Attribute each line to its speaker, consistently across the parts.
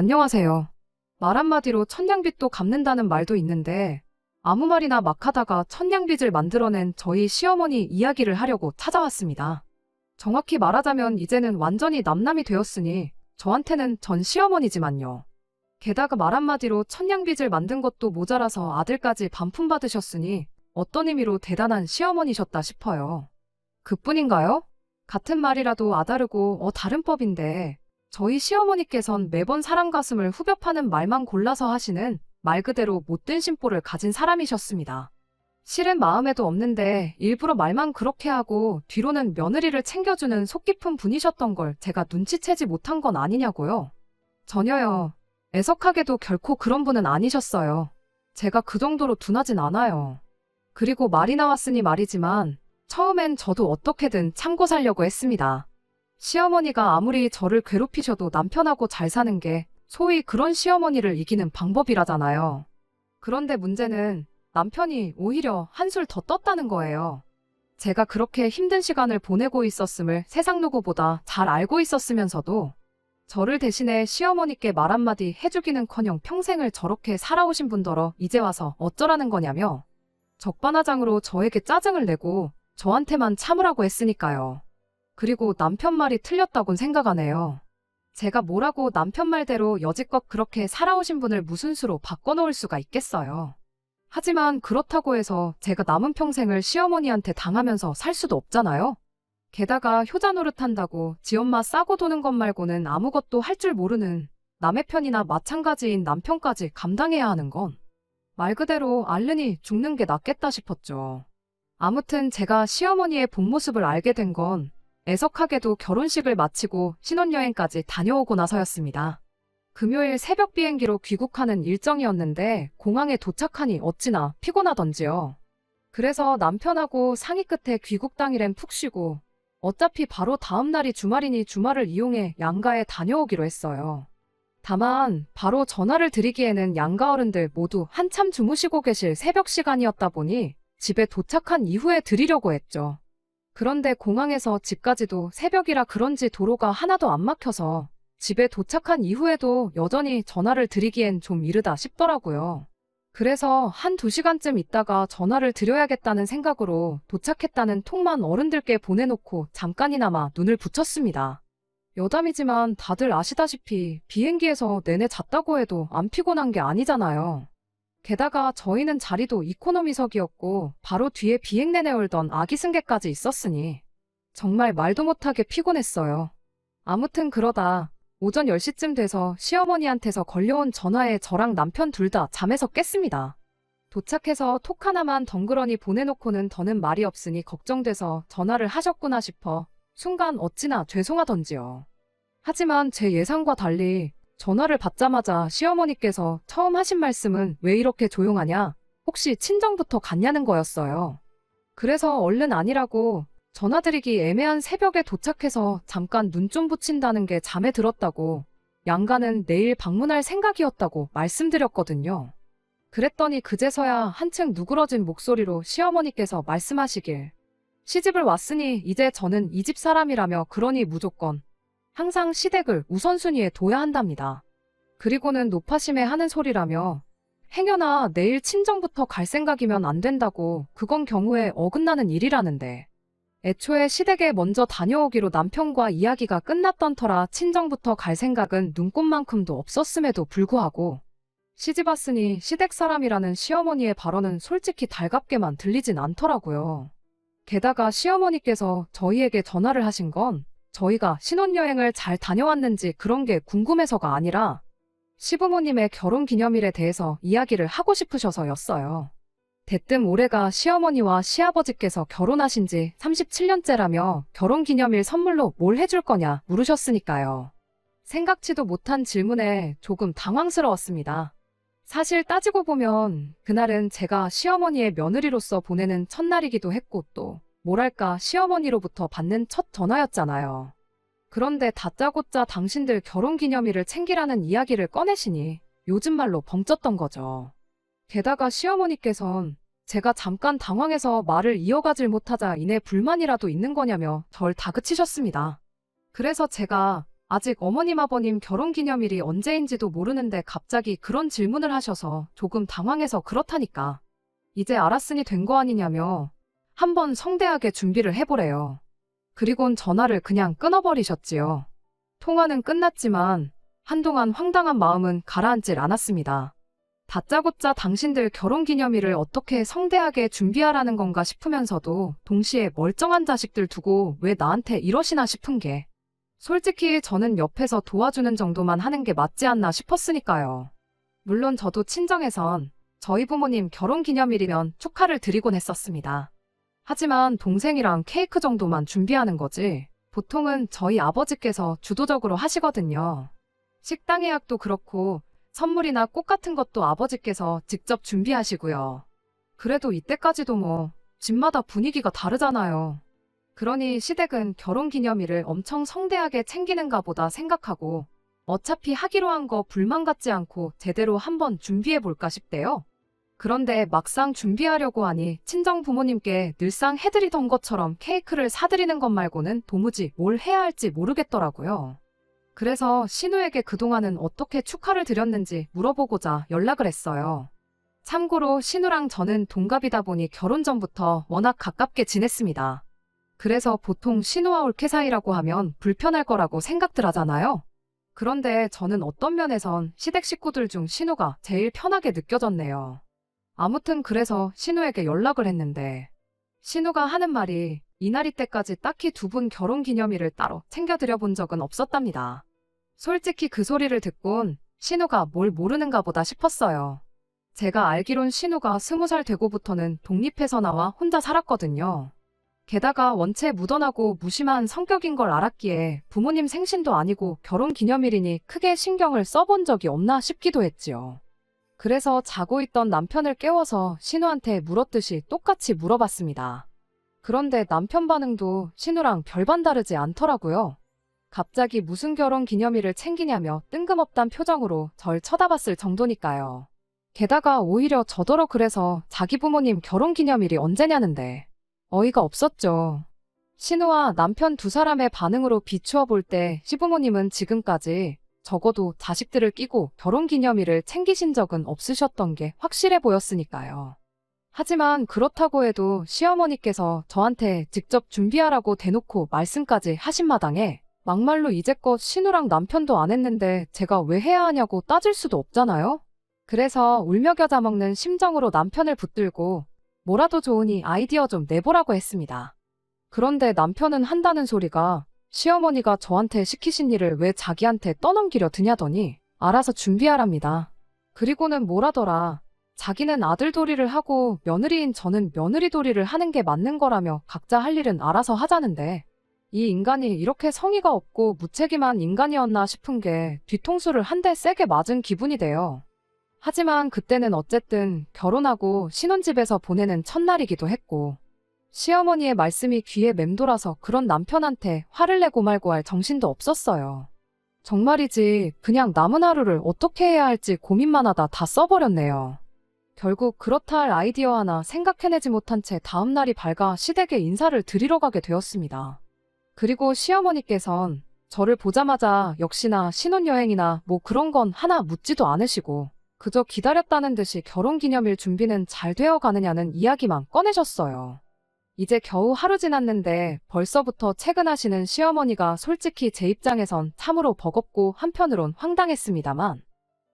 Speaker 1: 안녕하세요. 말 한마디로 천냥빚도 갚는다는 말도 있는데 아무 말이나 막 하다가 천냥빚을 만들어낸 저희 시어머니 이야기를 하려고 찾아왔습니다. 정확히 말하자면 이제는 완전히 남남이 되었으니 저한테는 전 시어머니지만요. 게다가 말 한마디로 천냥빚을 만든 것도 모자라서 아들까지 반품받으셨으니 어떤 의미로 대단한 시어머니셨다 싶어요. 그뿐인가요? 같은 말이라도 아다르고 다른 법인데 저희 시어머니께선 매번 사람 가슴을 후벼 파는 말만 골라서 하시는 말 그대로 못된 심보를 가진 사람이셨습니다. 실은 마음에도 없는데 일부러 말만 그렇게 하고 뒤로는 며느리를 챙겨주는 속 깊은 분이셨던 걸 제가 눈치채지 못한 건 아니냐고요. 전혀요. 애석하게도 결코 그런 분은 아니셨어요. 제가 그 정도로 둔하진 않아요. 그리고 말이 나왔으니 말이지만 처음엔 저도 어떻게든 참고 살려고 했습니다. 시어머니가 아무리 저를 괴롭히셔도 남편하고 잘 사는 게 소위 그런 시어머니를 이기는 방법이라잖아요. 그런데 문제는 남편이 오히려 한술 더 떴다는 거예요. 제가 그렇게 힘든 시간을 보내고 있었음을 세상 누구보다 잘 알고 있었으면서도 저를 대신해 시어머니께 말 한마디 해주기는커녕 평생을 저렇게 살아오신 분더러 이제 와서 어쩌라는 거냐며 적반하장으로 저에게 짜증을 내고 저한테만 참으라고 했으니까요. 그리고 남편 말이 틀렸다곤 생각하네요. 제가 뭐라고 남편 말대로 여지껏 그렇게 살아오신 분을 무슨 수로 바꿔놓을 수가 있겠어요. 하지만 그렇다고 해서 제가 남은 평생을 시어머니한테 당하면서 살 수도 없잖아요. 게다가 효자 노릇한다고 지 엄마 싸고 도는 것 말고는 아무것도 할 줄 모르는 남의 편이나 마찬가지인 남편까지 감당해야 하는 건 말 그대로 앓느니 죽는 게 낫겠다 싶었죠. 아무튼 제가 시어머니의 본 모습을 알게 된 건 애석하게도 결혼식을 마치고 신혼여행까지 다녀오고 나서였습니다. 금요일 새벽 비행기로 귀국하는 일정이었는데 공항에 도착하니 어찌나 피곤하던지요. 그래서 남편하고 상의 끝에 귀국 당일엔 푹 쉬고 어차피 바로 다음 날이 주말이니 주말을 이용해 양가에 다녀오기로 했어요. 다만 바로 전화를 드리기에는 양가 어른들 모두 한참 주무시고 계실 새벽 시간이었다 보니 집에 도착한 이후에 드리려고 했죠. 그런데 공항에서 집까지도 새벽이라 그런지 도로가 하나도 안 막혀서 집에 도착한 이후에도 여전히 전화를 드리기엔 좀 이르다 싶더라고요. 그래서 한두 시간쯤 있다가 전화를 드려야겠다는 생각으로 도착했다는 톡만 어른들께 보내놓고 잠깐이나마 눈을 붙였습니다. 여담이지만 다들 아시다시피 비행기에서 내내 잤다고 해도 안 피곤한 게 아니잖아요. 게다가 저희는 자리도 이코노미석이었고 바로 뒤에 비행 내내 울던 아기 승객까지 있었으니 정말 말도 못하게 피곤했어요. 아무튼 그러다 오전 10시쯤 돼서 시어머니한테서 걸려온 전화에 저랑 남편 둘 다 잠에서 깼습니다. 도착해서 톡 하나만 덩그러니 보내놓고는 더는 말이 없으니 걱정돼서 전화를 하셨구나 싶어 순간 어찌나 죄송하던지요. 하지만 제 예상과 달리 전화를 받자마자 시어머니께서 처음 하신 말씀은 왜 이렇게 조용하냐? 혹시 친정부터 갔냐는 거였어요. 그래서 얼른 아니라고 전화드리기 애매한 새벽에 도착해서 잠깐 눈 좀 붙인다는 게 잠에 들었다고 양가는 내일 방문할 생각이었다고 말씀드렸거든요. 그랬더니 그제서야 한층 누그러진 목소리로 시어머니께서 말씀하시길 시집을 왔으니 이제 저는 이 집 사람이라며 그러니 무조건 항상 시댁을 우선순위에 둬야 한답니다. 그리고는 노파심에 하는 소리라며 행여나 내일 친정부터 갈 생각이면 안 된다고 그건 경우에 어긋나는 일이라는데 애초에 시댁에 먼저 다녀오기로 남편과 이야기가 끝났던 터라 친정부터 갈 생각은 눈꼽만큼도 없었음에도 불구하고 시집 왔으니 시댁 사람이라는 시어머니의 발언은 솔직히 달갑게만 들리진 않더라고요. 게다가 시어머니께서 저희에게 전화를 하신 건 저희가 신혼여행을 잘 다녀왔는지 그런 게 궁금해서가 아니라 시부모님의 결혼기념일에 대해서 이야기를 하고 싶으셔서였어요. 대뜸 올해가 시어머니와 시아버지께서 결혼하신 지 37년째라며 결혼기념일 선물로 뭘 해줄 거냐 물으셨으니까요. 생각지도 못한 질문에 조금 당황스러웠습니다. 사실 따지고 보면 그날은 제가 시어머니의 며느리로서 보내는 첫날이기도 했고 또 뭐랄까 시어머니로부터 받는 첫 전화였잖아요. 그런데 다짜고짜 당신들 결혼기념일을 챙기라는 이야기를 꺼내시니 요즘 말로 벙쪘던 거죠. 게다가 시어머니께선 제가 잠깐 당황해서 말을 이어가질 못하자 이내 불만이라도 있는 거냐며 절 다그치셨습니다. 그래서 제가 아직 어머님 아버님 결혼기념일이 언제인지도 모르는데 갑자기 그런 질문을 하셔서 조금 당황해서 그렇다니까. 이제 알았으니 된 거 아니냐며 한번 성대하게 준비를 해보래요. 그리곤 전화를 그냥 끊어버리셨지요. 통화는 끝났지만 한동안 황당한 마음은 가라앉질 않았습니다. 다짜고짜 당신들 결혼기념일을 어떻게 성대하게 준비하라는 건가 싶으면서도 동시에 멀쩡한 자식들 두고 왜 나한테 이러시나 싶은 게 솔직히 저는 옆에서 도와주는 정도만 하는 게 맞지 않나 싶었으니까요. 물론 저도 친정에선 저희 부모님 결혼기념일이면 축하를 드리곤 했었습니다. 하지만 동생이랑 케이크 정도만 준비하는 거지 보통은 저희 아버지께서 주도적으로 하시거든요. 식당 예약도 그렇고 선물이나 꽃 같은 것도 아버지께서 직접 준비하시고요. 그래도 이때까지도 뭐 집마다 분위기가 다르잖아요. 그러니 시댁은 결혼기념일을 엄청 성대하게 챙기는가 보다 생각하고 어차피 하기로 한 거 불만 갖지 않고 제대로 한번 준비해볼까 싶대요. 그런데 막상 준비하려고 하니 친정 부모님께 늘상 해드리던 것처럼 케이크를 사드리는 것 말고는 도무지 뭘 해야 할지 모르겠더라고요. 그래서 신우에게 그동안은 어떻게 축하를 드렸는지 물어보고자 연락을 했어요. 참고로 신우랑 저는 동갑이다 보니 결혼 전부터 워낙 가깝게 지냈습니다. 그래서 보통 신우와 올케 사이라고 하면 불편할 거라고 생각들 하잖아요. 그런데 저는 어떤 면에선 시댁 식구들 중 신우가 제일 편하게 느껴졌네요. 아무튼 그래서 신우에게 연락을 했는데 신우가 하는 말이 이날이 때까지 딱히 두 분 결혼기념일을 따로 챙겨드려 본 적은 없었답니다. 솔직히 그 소리를 듣곤 신우가 뭘 모르는가 보다 싶었어요. 제가 알기론 신우가 20살 되고부터는 독립해서 나와 혼자 살았거든요. 게다가 원체 무던하고 무심한 성격인 걸 알았기에 부모님 생신도 아니고 결혼기념일이니 크게 신경을 써본 적이 없나 싶기도 했지요. 그래서 자고 있던 남편을 깨워서 신우한테 물었듯이 똑같이 물어봤습니다. 그런데 남편 반응도 신우랑 별반 다르지 않더라고요. 갑자기 무슨 결혼기념일을 챙기냐며 뜬금없단 표정으로 절 쳐다봤을 정도니까요. 게다가 오히려 저더러 그래서 자기 부모님 결혼기념일이 언제냐는데 어이가 없었죠. 신우와 남편 두 사람의 반응으로 비추어 볼 때 시부모님은 지금까지 적어도 자식들을 끼고 결혼기념일을 챙기신 적은 없으셨던 게 확실해 보였으니까요. 하지만 그렇다고 해도 시어머니께서 저한테 직접 준비하라고 대놓고 말씀까지 하신 마당에 막말로 이제껏 신우랑 남편도 안 했는데 제가 왜 해야 하냐고 따질 수도 없잖아요. 그래서 울며 겨자 먹는 심정으로 남편을 붙들고 뭐라도 좋으니 아이디어 좀 내보라고 했습니다. 그런데 남편은 한다는 소리가 시어머니가 저한테 시키신 일을 왜 자기한테 떠넘기려 드냐더니 알아서 준비하랍니다. 그리고는 뭐라더라. 자기는 아들 도리를 하고 며느리인 저는 며느리 도리를 하는 게 맞는 거라며 각자 할 일은 알아서 하자는데 이 인간이 이렇게 성의가 없고 무책임한 인간이었나 싶은 게 뒤통수를 한 대 세게 맞은 기분이 돼요. 하지만 그때는 어쨌든 결혼하고 신혼집에서 보내는 첫날이기도 했고 시어머니의 말씀이 귀에 맴돌아서 그런 남편한테 화를 내고 말고 할 정신도 없었어요. 정말이지 그냥 남은 하루를 어떻게 해야 할지 고민만 하다 다 써버렸네요. 결국 그렇다 할 아이디어 하나 생각해내지 못한 채 다음날이 밝아 시댁에 인사를 드리러 가게 되었습니다. 그리고 시어머니께선 저를 보자마자 역시나 신혼여행이나 뭐 그런 건 하나 묻지도 않으시고 그저 기다렸다는 듯이 결혼기념일 준비는 잘 되어 가느냐는 이야기만 꺼내셨어요. 이제 겨우 하루 지났는데 벌써부터 퇴근하시는 시어머니가 솔직히 제 입장에선 참으로 버겁고 한편으론 황당했습니다만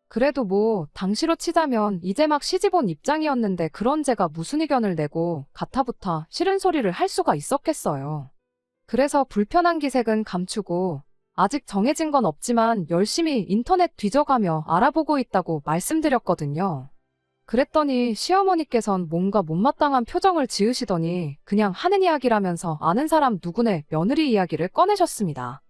Speaker 1: 그래도 뭐 당시로 치자면 이제 막 시집 온 입장이었는데 그런 제가 무슨 의견을 내고 가타부타 싫은 소리를 할 수가 있었겠어요. 그래서 불편한 기색은 감추고 아직 정해진 건 없지만 열심히 인터넷 뒤져가며 알아보고 있다고 말씀드렸거든요. 그랬더니 시어머니께선 뭔가 못마땅한 표정을 지으시더니 그냥 하는 이야기라면서 아는 사람 누구네 며느리 이야기를 꺼내셨습니다.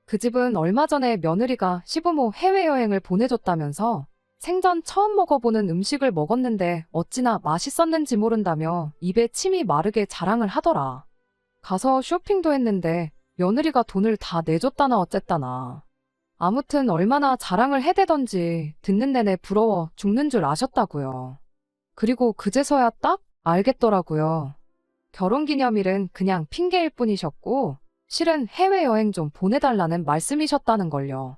Speaker 1: 그 집은 얼마 전에 며느리가 시부모 해외여행을 보내줬다면서 생전 처음 먹어보는 음식을 먹었는데 어찌나 맛있었는지 모른다며 입에 침이 마르게 자랑을 하더라. 가서 쇼핑도 했는데 며느리가 돈을 다 내줬다나 어쨌다나. 아무튼 얼마나 자랑을 해대던지 듣는 내내 부러워 죽는 줄 아셨다고요. 그리고 그제서야 딱 알겠더라고요. 결혼기념일은 그냥 핑계일 뿐이셨고 실은 해외여행 좀 보내달라는 말씀이셨다는 걸요.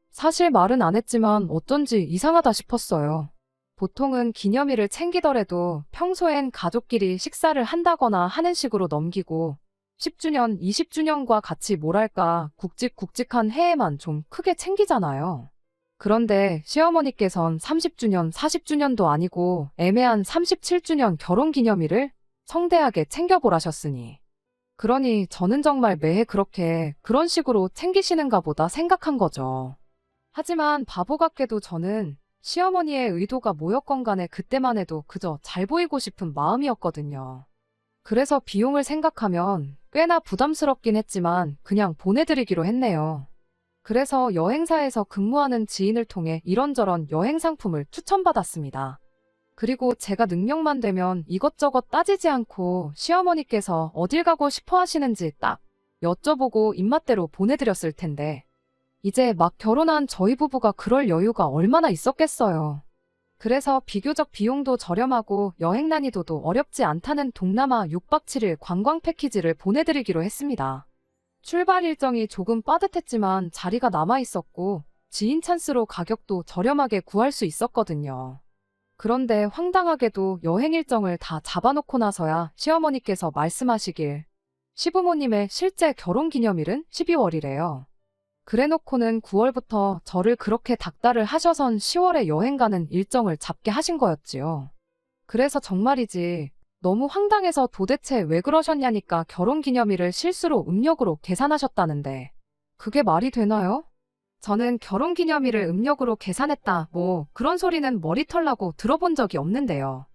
Speaker 1: 사실 말은 안 했지만 어쩐지 이상하다 싶었어요. 보통은 기념일을 챙기더라도 평소엔 가족끼리 식사를 한다거나 하는 식으로 넘기고 10주년, 20주년과 같이 뭐랄까 굵직굵직한 해에만 좀 크게 챙기잖아요. 그런데 시어머니께선 30주년, 40주년도 아니고 애매한 37주년 결혼기념일을 성대하게 챙겨보라셨으니. 그러니 저는 정말 매해 그렇게 그런 식으로 챙기시는가 보다 생각한 거죠. 하지만 바보 같게도 저는 시어머니의 의도가 뭐였건 간에 그때만 해도 그저 잘 보이고 싶은 마음이었거든요. 그래서 비용을 생각하면 꽤나 부담스럽긴 했지만 그냥 보내드리기로 했네요. 그래서 여행사에서 근무하는 지인을 통해 이런저런 여행 상품을 추천받았습니다. 그리고 제가 능력만 되면 이것저것 따지지 않고 시어머니께서 어딜 가고 싶어 하시는지 딱 여쭤보고 입맛대로 보내드렸을 텐데 이제 막 결혼한 저희 부부가 그럴 여유가 얼마나 있었겠어요. 그래서 비교적 비용도 저렴하고 여행 난이도도 어렵지 않다는 동남아 6박 7일 관광 패키지를 보내드리기로 했습니다. 출발 일정이 조금 빠듯했지만 자리가 남아 있었고 지인 찬스로 가격도 저렴하게 구할 수 있었거든요. 그런데 황당하게도 여행 일정을 다 잡아놓고 나서야 시어머니께서 말씀하시길 시부모님의 실제 결혼기념일은 12월이래요. 그래놓고는 9월부터 저를 그렇게 닥달을 하셔선 10월에 여행 가는 일정을 잡게 하신 거였지요. 그래서 정말이지 너무 황당해서 도대체 왜 그러셨냐니까 결혼기념일을 실수로 음력으로 계산하셨다는데 그게 말이 되나요? 저는 결혼기념일을 음력으로 계산했다 뭐 그런 소리는 머리털 나고 들어본 적이 없는데요.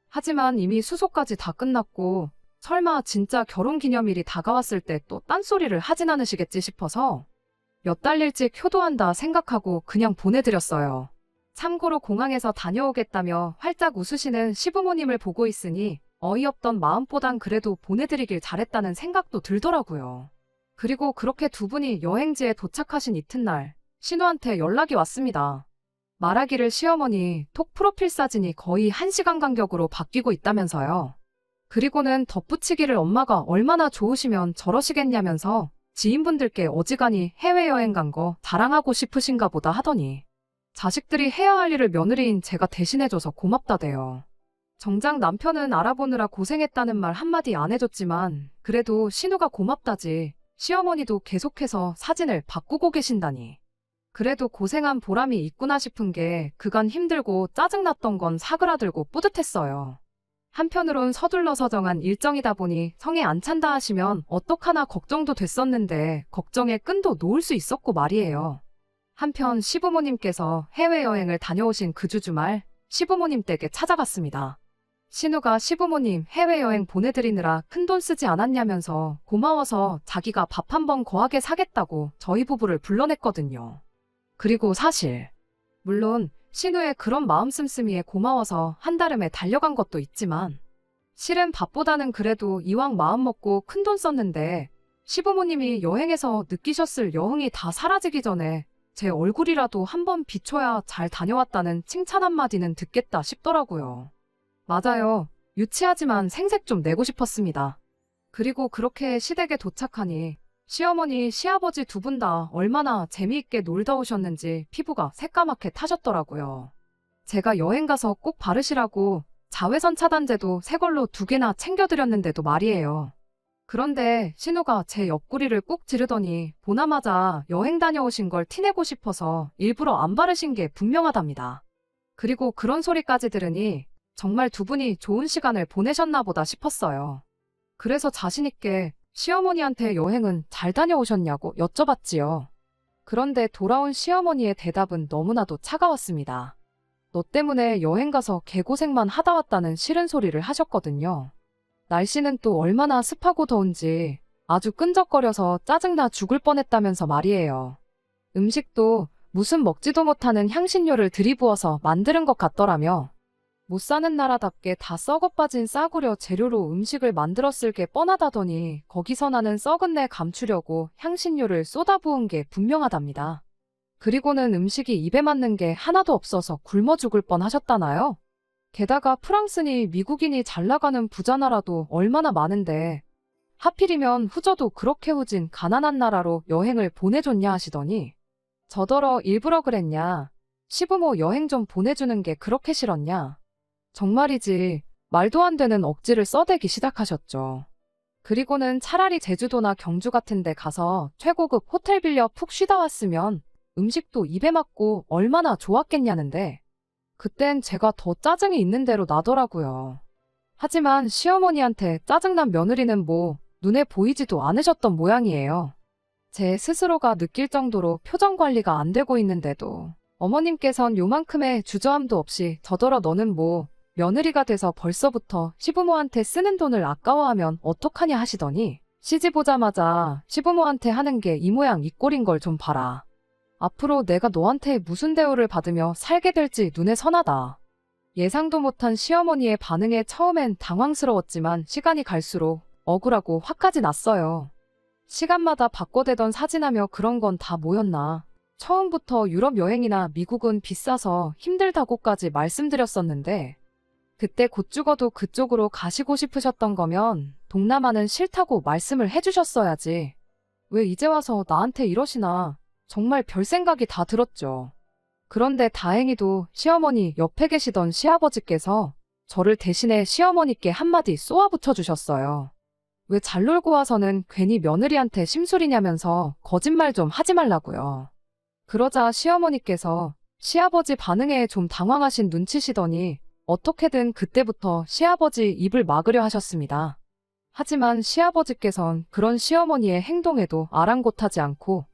Speaker 1: 하지만 이미 수소까지 다 끝났고 설마 진짜 결혼기념일이 다가왔을 때 또 딴소리를 하진 않으시겠지 싶어서 몇 달 일찍 효도한다 생각하고 그냥 보내드렸어요. 참고로 공항에서 다녀오겠다며 활짝 웃으시는 시부모님을 보고 있으니 어이없던 마음보단 그래도 보내드리길 잘했다는 생각도 들더라고요. 그리고 그렇게 두 분이 여행지에 도착하신 이튿날 신우한테 연락이 왔습니다. 말하기를 시어머니 톡 프로필 사진이 거의 1시간 간격으로 바뀌고 있다면서요. 그리고는 덧붙이기를 엄마가 얼마나 좋으시면 저러시겠냐면서 지인분들께 어지간히 해외여행 간 거 자랑하고 싶으신가 보다 하더니 자식들이 해야 할 일을 며느리인 제가 대신해줘서 고맙다대요. 정작 남편은 알아보느라 고생했다는 말 한마디 안 해줬지만 그래도 신우가 고맙다지 시어머니도 계속해서 사진을 바꾸고 계신다니. 그래도 고생한 보람이 있구나 싶은 게 그간 힘들고 짜증났던 건 사그라들고 뿌듯했어요. 한편으론 서둘러서 정한 일정이다 보니 성에 안 찬다 하시면 어떡하나 걱정도 됐었는데 걱정에 끈도 놓을 수 있었고 말이에요. 한편 시부모님께서 해외여행을 다녀오신 그 주 주말 시부모님 댁에 찾아갔습니다. 신우가 시부모님 해외여행 보내드리느라 큰돈 쓰지 않았냐면서 고마워서 자기가 밥 한 번 거하게 사겠다고 저희 부부를 불러냈거든요. 그리고 사실 물론 신우의 그런 마음 씀씀이에 고마워서 한달음에 달려간 것도 있지만 실은 밥보다는 그래도 이왕 마음 먹고 큰돈 썼는데 시부모님이 여행에서 느끼셨을 여흥이 다 사라지기 전에 제 얼굴이라도 한번 비춰야 잘 다녀왔다는 칭찬 한마디는 듣겠다 싶더라고요. 맞아요. 유치하지만 생색 좀 내고 싶었습니다. 그리고 그렇게 시댁에 도착하니 시어머니, 시아버지 두 분 다 얼마나 재미있게 놀다 오셨는지 피부가 새까맣게 타셨더라고요. 제가 여행 가서 꼭 바르시라고 자외선 차단제도 새 걸로 2개나 챙겨드렸는데도 말이에요. 그런데 신우가 제 옆구리를 꾹 찌르더니 보나마자 여행 다녀오신 걸 티내고 싶어서 일부러 안 바르신 게 분명하답니다. 그리고 그런 소리까지 들으니 정말 두 분이 좋은 시간을 보내셨나 보다 싶었어요. 그래서 자신있게 시어머니한테 여행은 잘 다녀오셨냐고 여쭤봤지요. 그런데 돌아온 시어머니의 대답은 너무나도 차가웠습니다. 너 때문에 여행 가서 개고생만 하다 왔다는 싫은 소리를 하셨거든요. 날씨는 또 얼마나 습하고 더운지 아주 끈적거려서 짜증나 죽을 뻔했다면서 말이에요. 음식도 무슨 먹지도 못하는 향신료를 들이부어서 만드는 것 같더라며. 못 사는 나라답게 다 썩어빠진 싸구려 재료로 음식을 만들었을 게 뻔하다더니 거기서 나는 썩은 내 감추려고 향신료를 쏟아부은 게 분명하답니다. 그리고는 음식이 입에 맞는 게 하나도 없어서 굶어 죽을 뻔하셨다나요? 게다가 프랑스니 미국인이 잘 나가는 부자 나라도 얼마나 많은데 하필이면 후저도 그렇게 후진 가난한 나라로 여행을 보내줬냐 하시더니 저더러 일부러 그랬냐. 시부모 여행 좀 보내주는 게 그렇게 싫었냐. 정말이지 말도 안 되는 억지를 써대기 시작하셨죠. 그리고는 차라리 제주도나 경주 같은 데 가서 최고급 호텔 빌려 푹 쉬다 왔으면 음식도 입에 맞고 얼마나 좋았겠냐는데 그땐 제가 더 짜증이 있는 대로 나더라고요. 하지만 시어머니한테 짜증난 며느리는 뭐 눈에 보이지도 않으셨던 모양이에요. 제 스스로가 느낄 정도로 표정 관리가 안 되고 있는데도 어머님께선 요만큼의 주저함도 없이 저더러 너는 뭐 며느리가 돼서 벌써부터 시부모한테 쓰는 돈을 아까워하면 어떡하냐 하시더니 시집 오자마자 시부모한테 하는 게 이 모양 이 꼴인 걸 좀 봐라. 앞으로 내가 너한테 무슨 대우를 받으며 살게 될지 눈에 선하다. 예상도 못한 시어머니의 반응에 처음엔 당황스러웠지만 시간이 갈수록 억울하고 화까지 났어요. 시간마다 바꿔대던 사진하며 그런 건 다 뭐였나. 처음부터 유럽 여행이나 미국은 비싸서 힘들다고까지 말씀드렸었는데 그때 곧 죽어도 그쪽으로 가시고 싶으셨던 거면 동남아는 싫다고 말씀을 해주셨어야지. 왜 이제 와서 나한테 이러시나. 정말 별 생각이 다 들었죠. 그런데 다행히도 시어머니 옆에 계시던 시아버지께서 저를 대신해 시어머니께 한마디 쏘아붙여 주셨어요. 왜 잘 놀고 와서는 괜히 며느리한테 심술이냐면서 거짓말 좀 하지 말라고요. 그러자 시어머니께서 시아버지 반응에 좀 당황하신 눈치시더니 어떻게든 그때부터 시아버지 입을 막으려 하셨습니다. 하지만 시아버지께선 그런 시어머니의 행동에도 아랑곳하지 않고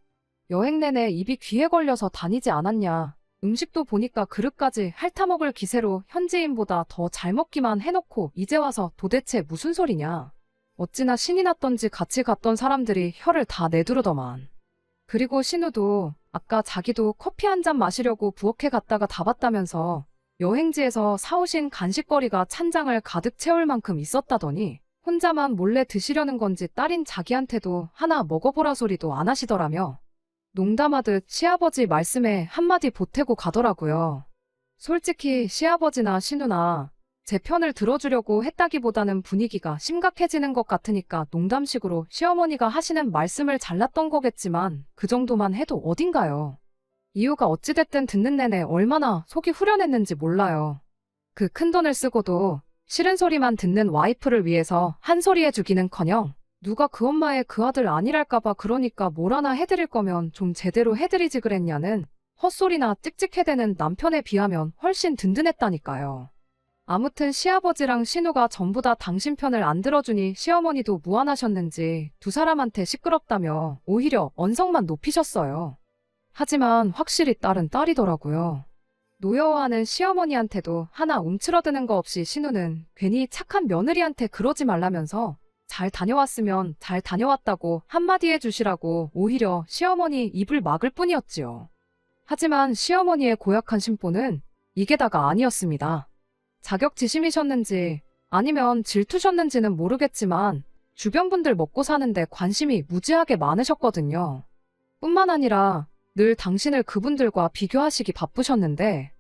Speaker 1: 여행 내내 입이 귀에 걸려서 다니지 않았냐. 음식도 보니까 그릇까지 핥아먹을 기세로 현지인보다 더 잘 먹기만 해놓고 이제 와서 도대체 무슨 소리냐. 어찌나 신이 났던지 같이 갔던 사람들이 혀를 다 내두르더만. 그리고 신우도 아까 자기도 커피 한 잔 마시려고 부엌에 갔다가 다 봤다면서 여행지에서 사오신 간식거리가 찬장을 가득 채울 만큼 있었다더니 혼자만 몰래 드시려는 건지 딸인 자기한테도 하나 먹어보라 소리도 안 하시더라며. 농담하듯 시아버지 말씀에 한마디 보태고 가더라고요. 솔직히 시아버지나 신우나 제 편을 들어주려고 했다기보다는 분위기가 심각해지는 것 같으니까 농담식으로 시어머니가 하시는 말씀을 잘랐던 거겠지만 그 정도만 해도 어딘가요. 이유가 어찌됐든 듣는 내내 얼마나 속이 후련했는지 몰라요. 그 큰돈을 쓰고도 싫은 소리만 듣는 와이프를 위해서 한 소리 해주기는커녕 누가 그 엄마의 그 아들 아니랄까봐 그러니까 뭘 하나 해드릴 거면 좀 제대로 해드리지 그랬냐는 헛소리나 찍찍해대는 남편에 비하면 훨씬 든든했다니까요. 아무튼 시아버지랑 신우가 전부 다 당신 편을 안 들어주니 시어머니도 무안하셨는지 두 사람한테 시끄럽다며 오히려 언성만 높이셨어요. 하지만 확실히 딸은 딸이더라고요. 노여워하는 시어머니한테도 하나 움츠러드는 거 없이 신우는 괜히 착한 며느리한테 그러지 말라면서 잘 다녀왔으면 잘 다녀왔다고 한마디 해주시라고 오히려 시어머니 입을 막을 뿐이었지요. 하지만 시어머니의 고약한 심보는 이게 다가 아니었습니다. 자격지심이셨는지 아니면 질투셨는지는 모르겠지만 주변 분들 먹고 사는데 관심이 무지하게 많으셨거든요. 뿐만 아니라 늘 당신을 그분들과 비교하시기 바쁘셨는데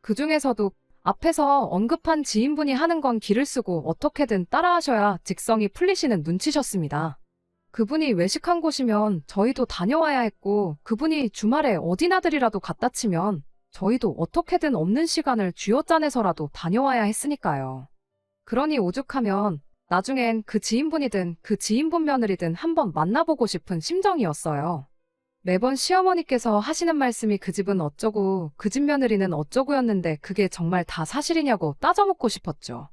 Speaker 1: 그 중에서도 앞에서 언급한 지인분이 하는 건 기를 쓰고 어떻게든 따라하셔야 직성이 풀리시는 눈치셨습니다. 그분이 외식한 곳이면 저희도 다녀와야 했고 그분이 주말에 어디 나들이라도 갔다 치면 저희도 어떻게든 없는 시간을 쥐어짜내서라도 다녀와야 했으니까요. 그러니 오죽하면 나중엔 그 지인분이든 그 지인분 며느리든 한번 만나보고 싶은 심정이었어요. 매번 시어머니께서 하시는 말씀이 그 집은 어쩌고 그 집 며느리는 어쩌고였는데 그게 정말 다 사실이냐고 따져묻고 싶었죠.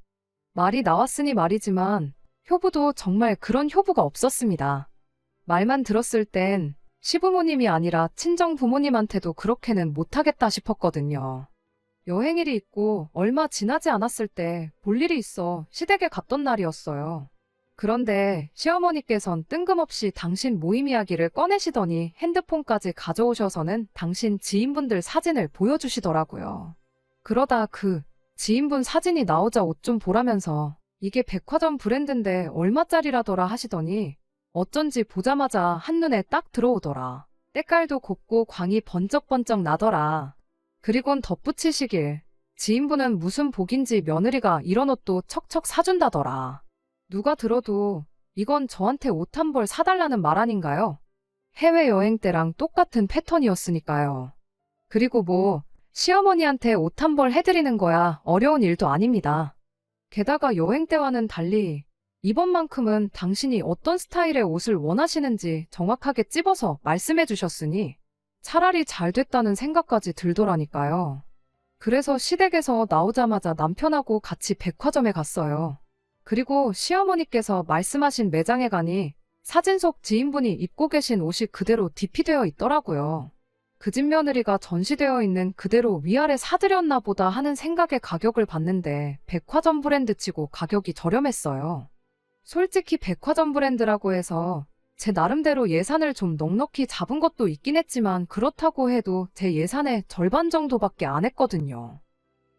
Speaker 1: 말이 나왔으니 말이지만 효부도 정말 그런 효부가 없었습니다. 말만 들었을 땐 시부모님이 아니라 친정 부모님한테도 그렇게는 못하겠다 싶었거든요. 여행일이 있고 얼마 지나지 않았을 때 볼 일이 있어 시댁에 갔던 날이었어요. 그런데 시어머니께선 뜬금없이 당신 모임 이야기를 꺼내시더니 핸드폰까지 가져오셔서는 당신 지인분들 사진을 보여주시더라고요. 그러다 그 지인분 사진이 나오자 옷 좀 보라면서 이게 백화점 브랜드인데 얼마짜리라더라 하시더니 어쩐지 보자마자 한눈에 딱 들어오더라. 때깔도 곱고 광이 번쩍번쩍 나더라. 그리곤 덧붙이시길 지인분은 무슨 복인지 며느리가 이런 옷도 척척 사준다더라. 누가 들어도 이건 저한테 옷 한 벌 사달라는 말 아닌가요? 해외여행 때랑 똑같은 패턴이었으니까요. 그리고 뭐, 시어머니한테 옷 한 벌 해드리는 거야 어려운 일도 아닙니다. 게다가 여행 때와는 달리 이번만큼은 당신이 어떤 스타일의 옷을 원하시는지 정확하게 찝어서 말씀해 주셨으니 차라리 잘 됐다는 생각까지 들더라니까요. 그래서 시댁에서 나오자마자 남편하고 같이 백화점에 갔어요. 그리고 시어머니께서 말씀하신 매장에 가니 사진 속 지인분이 입고 계신 옷이 그대로 DP되어 있더라고요. 그 집 며느리가 전시되어 있는 그대로 위아래 사드렸나 보다 하는 생각에 가격을 봤는데 백화점 브랜드치고 가격이 저렴했어요. 솔직히 백화점 브랜드라고 해서 제 나름대로 예산을 좀 넉넉히 잡은 것도 있긴 했지만 그렇다고 해도 제 예산의 절반 정도밖에 안 했거든요.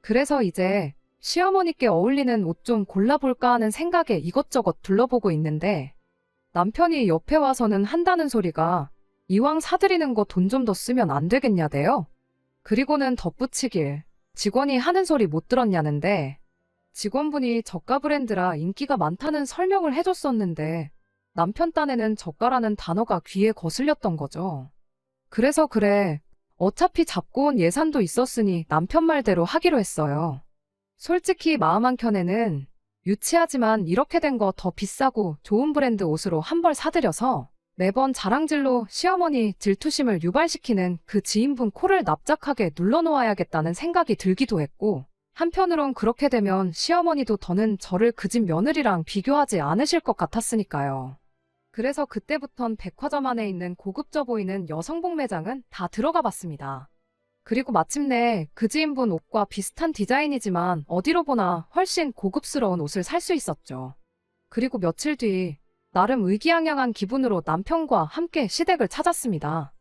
Speaker 1: 그래서 이제 시어머니께 어울리는 옷 좀 골라볼까 하는 생각에 이것저것 둘러보고 있는데 남편이 옆에 와서는 한다는 소리가 이왕 사드리는 거 돈 좀 더 쓰면 안 되겠냐대요. 그리고는 덧붙이길 직원이 하는 소리 못 들었냐는데 직원분이 저가 브랜드라 인기가 많다는 설명을 해줬었는데 남편 딴에는 저가라는 단어가 귀에 거슬렸던 거죠. 그래서 그래, 어차피 잡고 온 예산도 있었으니 남편 말대로 하기로 했어요. 솔직히 마음 한켠에는 유치하지만 이렇게 된 거 더 비싸고 좋은 브랜드 옷으로 한 벌 사드려서 매번 자랑질로 시어머니 질투심을 유발시키는 그 지인분 코를 납작하게 눌러놓아야겠다는 생각이 들기도 했고 한편으론 그렇게 되면 시어머니도 더는 저를 그 집 며느리랑 비교하지 않으실 것 같았으니까요. 그래서 그때부턴 백화점 안에 있는 고급져 보이는 여성복 매장은 다 들어가 봤습니다. 그리고 마침내 그 지인분 옷과 비슷한 디자인이지만 어디로 보나 훨씬 고급스러운 옷을 살 수 있었죠. 그리고 며칠 뒤 나름 의기양양한 기분으로 남편과 함께 시댁을 찾았습니다.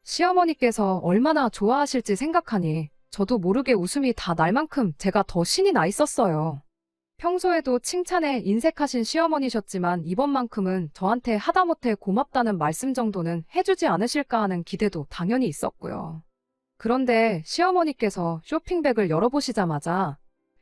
Speaker 1: 시어머니께서 얼마나 좋아하실지 생각하니 저도 모르게 웃음이 다 날 만큼 제가 더 신이 나 있었어요. 평소에도 칭찬에 인색하신 시어머니셨지만 이번만큼은 저한테 하다못해 고맙다는 말씀 정도는 해주지 않으실까 하는 기대도 당연히 있었고요. 그런데 시어머니께서 쇼핑백을 열어보시자마자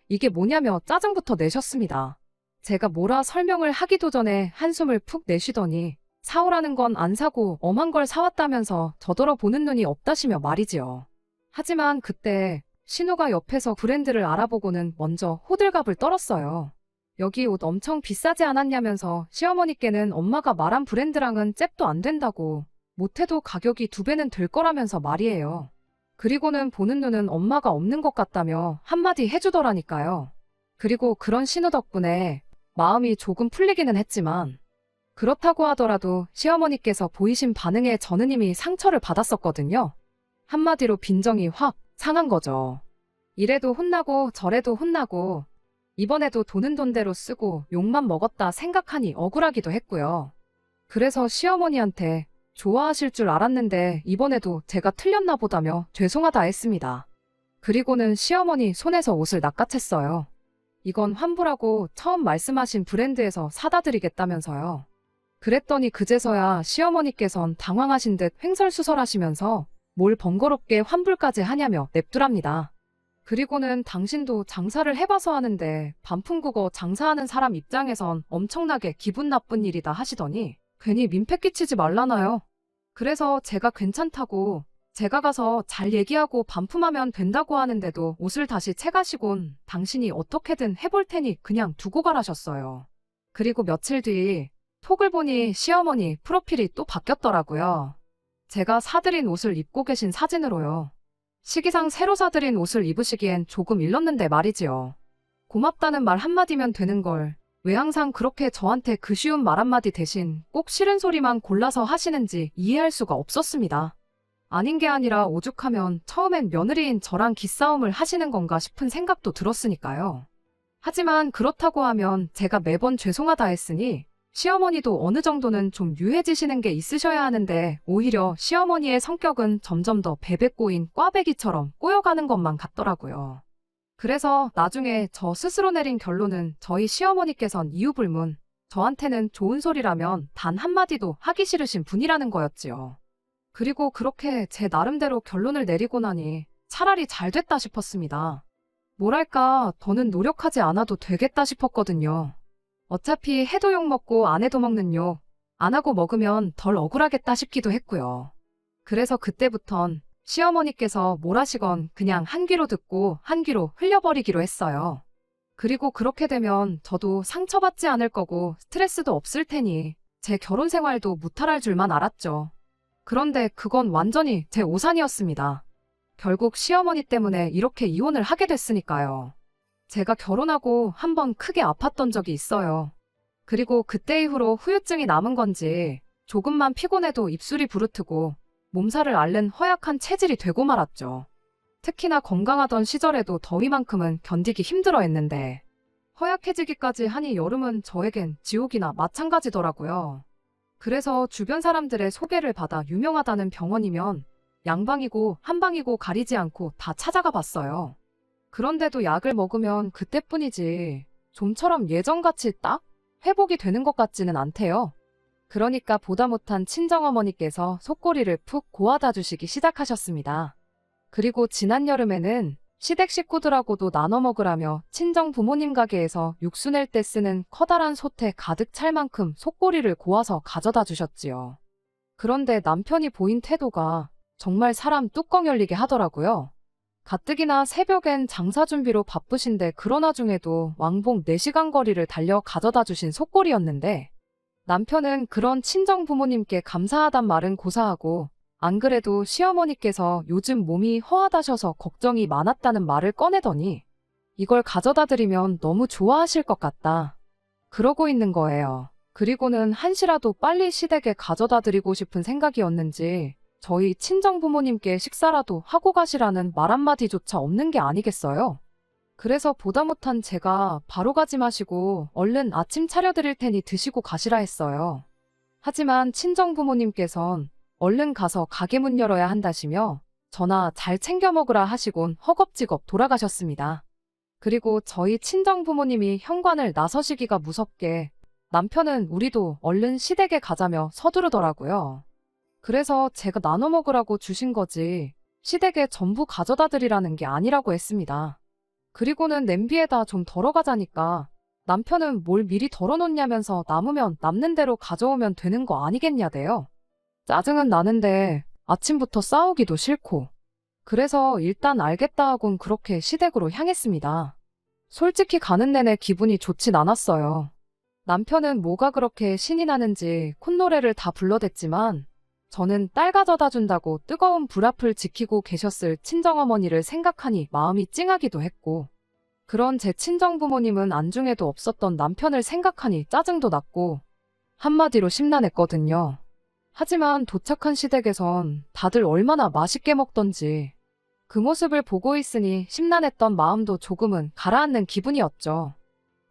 Speaker 1: 이게 뭐냐며 짜증부터 내셨습니다. 제가 뭐라 설명을 하기도 전에 한숨을 푹 내쉬더니 사오라는 건 안 사고 엄한 걸 사왔다면서 저더러 보는 눈이 없다시며 말이지요. 하지만 그때 신우가 옆에서 브랜드를 알아보고는 먼저 호들갑을 떨었어요. 여기 옷 엄청 비싸지 않았냐면서 시어머니께는 엄마가 말한 브랜드랑은 잽도 안 된다고 못해도 가격이 2배는 될 거라면서 말이에요. 그리고는 보는 눈은 엄마가 없는 것 같다며 한마디 해주더라니까요. 그리고 그런 신우 덕분에 마음이 조금 풀리기는 했지만 그렇다고 하더라도 시어머니께서 보이신 반응에 저는 이미 상처를 받았었거든요. 한마디로 빈정이 확 상한 거죠. 이래도 혼나고 저래도 혼나고 이번에도 돈은 돈대로 쓰고 욕만 먹었다 생각하니 억울하기도 했고요. 그래서 시어머니한테 좋아하실 줄 알았는데 이번에도 제가 틀렸나 보다며 죄송하다 했습니다. 그리고는 시어머니 손에서 옷을 낚아챘어요. 이건 환불하고 처음 말씀하신 브랜드에서 사다 드리겠다면서요. 그랬더니 그제서야 시어머니께선 당황하신 듯 횡설수설하시면서 뭘 번거롭게 환불까지 하냐며 냅두랍니다. 그리고는 당신도 장사를 해봐서 하는데 반품국어 장사하는 사람 입장에선 엄청나게 기분 나쁜 일이다 하시더니 괜히 민폐 끼치지 말라나요. 그래서 제가 괜찮다고 제가 가서 잘 얘기하고 반품하면 된다고 하는데도 옷을 다시 채가시곤 당신이 어떻게든 해볼 테니 그냥 두고 가라셨어요. 그리고 며칠 뒤 톡을 보니 시어머니 프로필이 또 바뀌었더라고요. 제가 사드린 옷을 입고 계신 사진으로요. 시기상 새로 사드린 옷을 입으시기엔 조금 일렀는데 말이지요. 고맙다는 말 한마디면 되는 걸 왜 항상 그렇게 저한테 그 쉬운 말 한마디 대신 꼭 싫은 소리만 골라서 하시는지 이해할 수가 없었습니다. 아닌 게 아니라 오죽하면 처음엔 며느리인 저랑 기싸움을 하시는 건가 싶은 생각도 들었으니까요. 하지만 그렇다고 하면 제가 매번 죄송하다 했으니 시어머니도 어느 정도는 좀 유해지시는 게 있으셔야 하는데 오히려 시어머니의 성격은 점점 더 베베 꼬인 꽈배기처럼 꼬여가는 것만 같더라고요. 그래서 나중에 저 스스로 내린 결론은 저희 시어머니께선 이유불문 저한테는 좋은 소리라면 단 한마디도 하기 싫으신 분이라는 거였지요. 그리고 그렇게 제 나름대로 결론을 내리고 나니 차라리 잘 됐다 싶었습니다. 뭐랄까 더는 노력하지 않아도 되겠다 싶었거든요. 어차피 해도 욕 먹고 안 해도 먹는 욕, 안 하고 먹으면 덜 억울하겠다 싶기도 했고요. 그래서 그때부턴 시어머니께서 뭘 하시건 그냥 한 귀로 듣고 한 귀로 흘려버리기로 했어요. 그리고 그렇게 되면 저도 상처받지 않을 거고 스트레스도 없을 테니 제 결혼 생활도 무탈할 줄만 알았죠. 그런데 그건 완전히 제 오산이었습니다. 결국 시어머니 때문에 이렇게 이혼을 하게 됐으니까요. 제가 결혼하고 한번 크게 아팠던 적이 있어요. 그리고 그때 이후로 후유증이 남은 건지 조금만 피곤해도 입술이 부르트고 몸살을 앓는 허약한 체질이 되고 말았죠. 특히나 건강하던 시절에도 더위만큼은 견디기 힘들어 했는데 허약해지기까지 하니 여름은 저에겐 지옥이나 마찬가지더라고요. 그래서 주변 사람들의 소개를 받아 유명하다는 병원이면 양방이고 한방이고 가리지 않고 다 찾아가 봤어요. 그런데도 약을 먹으면 그때뿐이지 좀처럼 예전같이 딱 회복이 되는 것 같지는 않대요. 그러니까 보다 못한 친정어머니께서 속꼬리를 푹 고아다 주시기 시작하셨습니다. 그리고 지난 여름에는 시댁 식구들하고도 나눠 먹으라며 친정 부모님 가게에서 육수 낼 때 쓰는 커다란 솥에 가득 찰 만큼 속꼬리를 고아서 가져다 주셨지요. 그런데 남편이 보인 태도가 정말 사람 뚜껑 열리게 하더라고요. 가뜩이나 새벽엔 장사 준비로 바쁘신데 그런 와중에도 왕복 4시간 거리를 달려 가져다 주신 속꼬리였는데 남편은 그런 친정 부모님께 감사하단 말은 고사하고 안 그래도 시어머니께서 요즘 몸이 허하다셔서 걱정이 많았다는 말을 꺼내더니 이걸 가져다 드리면 너무 좋아하실 것 같다. 그러고 있는 거예요. 그리고는 한시라도 빨리 시댁에 가져다 드리고 싶은 생각이었는지 저희 친정 부모님께 식사라도 하고 가시라는 말 한마디조차 없는 게 아니겠어요? 그래서 보다 못한 제가 바로 가지 마시고 얼른 아침 차려드릴 테니 드시고 가시라 했어요. 하지만 친정 부모님께선 얼른 가서 가게 문 열어야 한다시며 저나 잘 챙겨 먹으라 하시곤 허겁지겁 돌아가셨습니다. 그리고 저희 친정 부모님이 현관을 나서시기가 무섭게 남편은 우리도 얼른 시댁에 가자며 서두르더라고요. 그래서 제가 나눠 먹으라고 주신 거지 시댁에 전부 가져다 드리라는 게 아니라고 했습니다. 그리고는 냄비에다 좀 덜어가자니까 남편은 뭘 미리 덜어놓냐면서 남으면 남는 대로 가져오면 되는 거 아니겠냐대요. 짜증은 나는데 아침부터 싸우기도 싫고 그래서 일단 알겠다 하곤 그렇게 시댁으로 향했습니다. 솔직히 가는 내내 기분이 좋진 않았어요. 남편은 뭐가 그렇게 신이 나는지 콧노래를 다 불러댔지만 저는 딸 가져다 준다고 뜨거운 불 앞을 지키고 계셨을 친정어머니를 생각하니 마음이 찡하기도 했고 그런 제 친정부모님은 안중에도 없었던 남편을 생각하니 짜증도 났고 한마디로 심란했거든요. 하지만 도착한 시댁에선 다들 얼마나 맛있게 먹던지 그 모습을 보고 있으니 심란했던 마음도 조금은 가라앉는 기분이었죠.